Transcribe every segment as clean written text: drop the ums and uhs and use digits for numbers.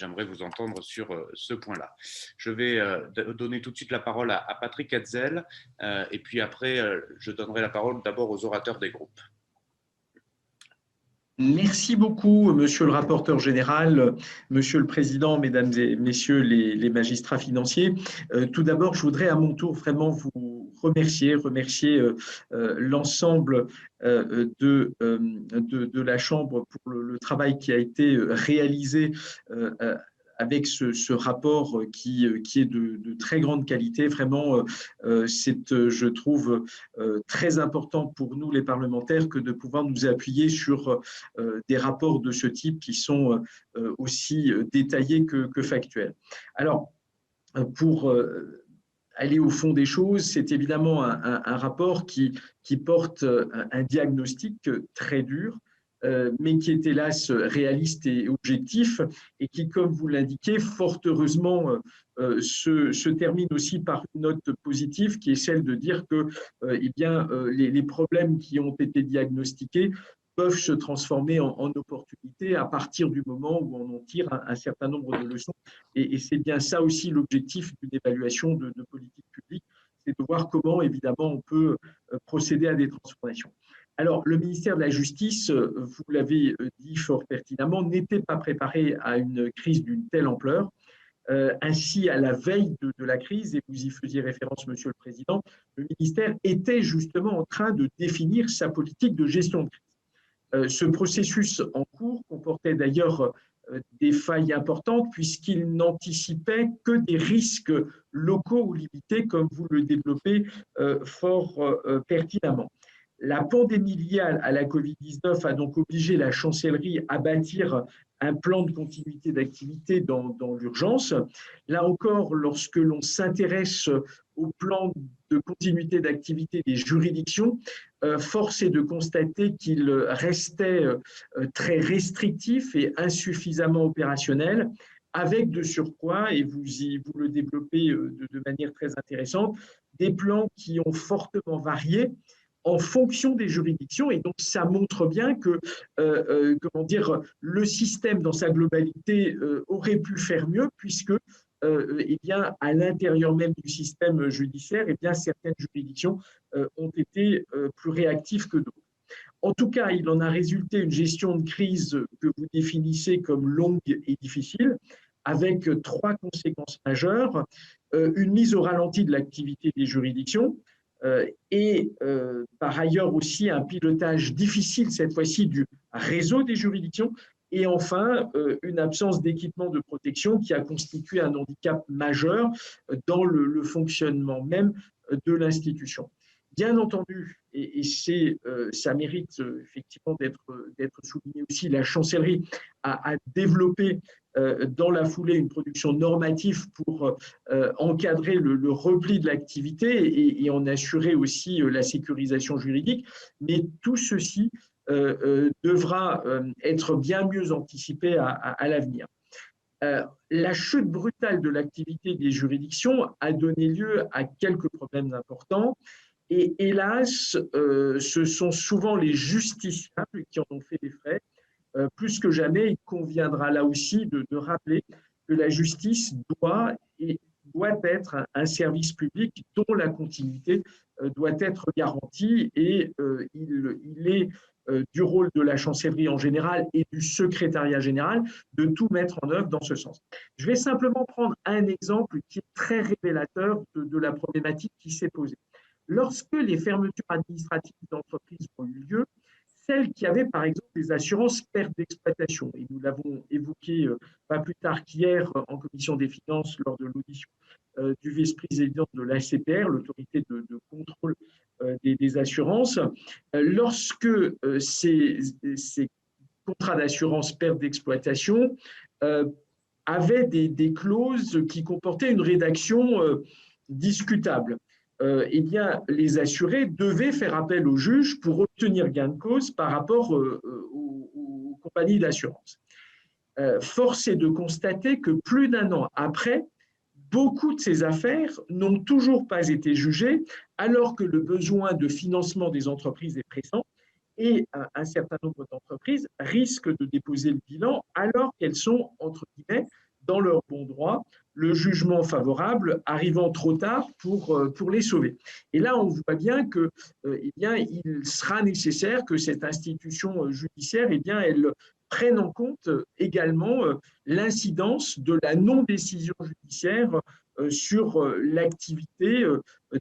j'aimerais vous entendre sur ce point-là. Je vais donner tout de suite la parole à Patrick Hetzel et puis après, je donnerai la parole d'abord aux orateurs des groupes. Merci beaucoup, monsieur le rapporteur général, monsieur le président, mesdames et messieurs les magistrats financiers. Tout d'abord, je voudrais à mon tour vraiment vous remercier l'ensemble de la Chambre pour le travail qui a été réalisé avec ce rapport qui est de très grande qualité. Vraiment, c'est, je trouve, très important pour nous, les parlementaires, que de pouvoir nous appuyer sur des rapports de ce type qui sont aussi détaillés que factuels. Alors, pour aller au fond des choses, c'est évidemment un rapport qui porte un diagnostic très dur, mais qui est hélas réaliste et objectif, et qui, comme vous l'indiquez, fort heureusement se termine aussi par une note positive, qui est celle de dire que eh bien, les problèmes qui ont été diagnostiqués peuvent se transformer en opportunités à partir du moment où on en tire un certain nombre de leçons. Et c'est bien ça aussi l'objectif d'une évaluation de politique publique, c'est de voir comment, évidemment, on peut procéder à des transformations. Alors, le ministère de la Justice, vous l'avez dit fort pertinemment, n'était pas préparé à une crise d'une telle ampleur. Ainsi, à la veille de la crise, et vous y faisiez référence, Monsieur le Président, le ministère était justement en train de définir sa politique de gestion de crise. Ce processus en cours comportait d'ailleurs des failles importantes puisqu'il n'anticipait que des risques locaux ou limités, comme vous le développez fort pertinemment. La pandémie liée à la Covid-19 a donc obligé la chancellerie à bâtir un plan de continuité d'activité dans l'urgence. Là encore, lorsque l'on s'intéresse au plan de continuité d'activité des juridictions, force est de constater qu'il restait très restrictif et insuffisamment opérationnel, avec de surcroît, et vous le développez de manière très intéressante, des plans qui ont fortement varié en fonction des juridictions. Et donc, ça montre bien que comment dire, le système dans sa globalité aurait pu faire mieux, puisque eh bien, à l'intérieur même du système judiciaire, eh bien, certaines juridictions ont été plus réactives que d'autres. En tout cas, il en a résulté une gestion de crise que vous définissez comme longue et difficile, avec trois conséquences majeures. Une mise au ralenti de l'activité des juridictions, et par ailleurs aussi un pilotage difficile cette fois-ci du réseau des juridictions, et enfin une absence d'équipement de protection qui a constitué un handicap majeur dans le fonctionnement même de l'institution. Bien entendu, et ça mérite effectivement d'être souligné aussi, la chancellerie a développé dans la foulée une production normative pour encadrer le repli de l'activité et en assurer aussi la sécurisation juridique. Mais tout ceci devra être bien mieux anticipé à l'avenir. La chute brutale de l'activité des juridictions a donné lieu à quelques problèmes importants. Et hélas, ce sont souvent les justiciables qui en ont fait les frais. Plus que jamais, il conviendra là aussi de rappeler que la justice doit être un service public dont la continuité doit être garantie, et il est du rôle de la chancellerie en général et du secrétariat général de tout mettre en œuvre dans ce sens. Je vais simplement prendre un exemple qui est très révélateur de la problématique qui s'est posée. Lorsque les fermetures administratives d'entreprises ont eu lieu, celles qui avaient par exemple des assurances perte d'exploitation, et nous l'avons évoqué pas plus tard qu'hier en commission des finances lors de l'audition du vice-président de l'ACPR, l'autorité de contrôle des assurances, lorsque ces contrats d'assurance perte d'exploitation avaient des clauses qui comportaient une rédaction discutable, eh bien, les assurés devaient faire appel au juge pour obtenir gain de cause par rapport aux compagnies d'assurance. Force est de constater que plus d'un an après, beaucoup de ces affaires n'ont toujours pas été jugées, alors que le besoin de financement des entreprises est pressant, et un certain nombre d'entreprises risquent de déposer le bilan alors qu'elles sont, entre guillemets, dans leur bon droit, le jugement favorable arrivant trop tard pour les sauver. Et là, on voit bien que, eh bien, il sera nécessaire que cette institution judiciaire, eh bien, elle prenne en compte également l'incidence de la non-décision judiciaire sur l'activité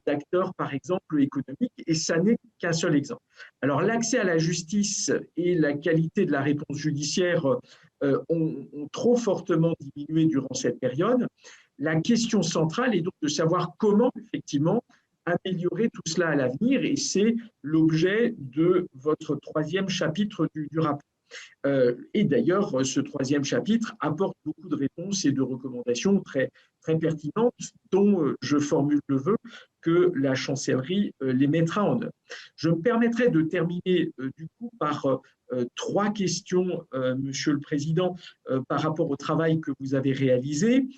d'acteurs, par exemple, économiques, et ça n'est qu'un seul exemple. Alors, l'accès à la justice et la qualité de la réponse judiciaire ont trop fortement diminué durant cette période. La question centrale est donc de savoir comment, effectivement, améliorer tout cela à l'avenir, et c'est l'objet de votre troisième chapitre du rapport. Et d'ailleurs, ce troisième chapitre apporte beaucoup de réponses et de recommandations très pertinentes, dont je formule le vœu que la chancellerie les mettra en œuvre. Je me permettrai de terminer du coup par trois questions, Monsieur le Président, par rapport au travail que vous avez réalisé.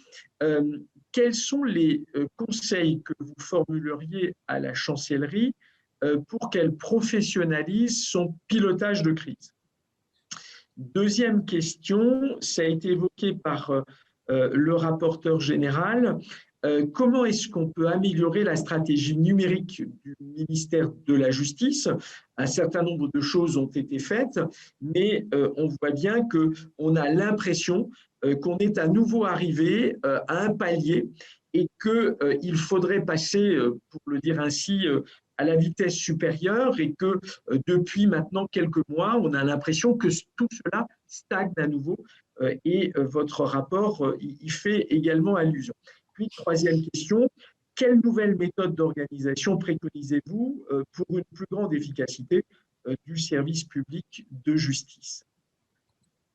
Quels sont les conseils que vous formuleriez à la chancellerie pour qu'elle professionnalise son pilotage de crise? Deuxième question, ça a été évoqué par le rapporteur général. Comment est-ce qu'on peut améliorer la stratégie numérique du ministère de la Justice? Un certain nombre de choses ont été faites, mais on voit bien qu'on a l'impression qu'on est à nouveau arrivé à un palier et qu'il faudrait passer, pour le dire ainsi, à la vitesse supérieure, et que depuis maintenant quelques mois, on a l'impression que tout cela stagne à nouveau, et votre rapport y fait également allusion. Puis, troisième question, quelle nouvelle méthode d'organisation préconisez-vous pour une plus grande efficacité du service public de justice?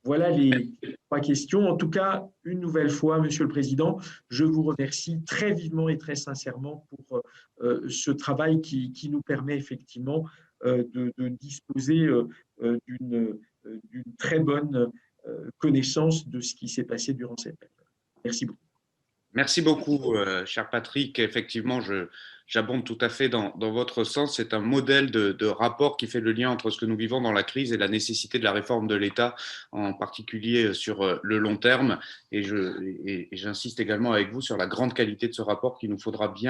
Voilà les trois questions. En tout cas, une nouvelle fois, Monsieur le Président, je vous remercie très vivement et très sincèrement pour ce travail qui nous permet effectivement de disposer d'une très bonne connaissance de ce qui s'est passé durant cette période. Merci beaucoup. Merci beaucoup, cher Patrick. Effectivement, j'abonde tout à fait dans votre sens. C'est un modèle de rapport qui fait le lien entre ce que nous vivons dans la crise et la nécessité de la réforme de l'État, en particulier sur le long terme. Et j'insiste également avec vous sur la grande qualité de ce rapport qu'il nous faudra bien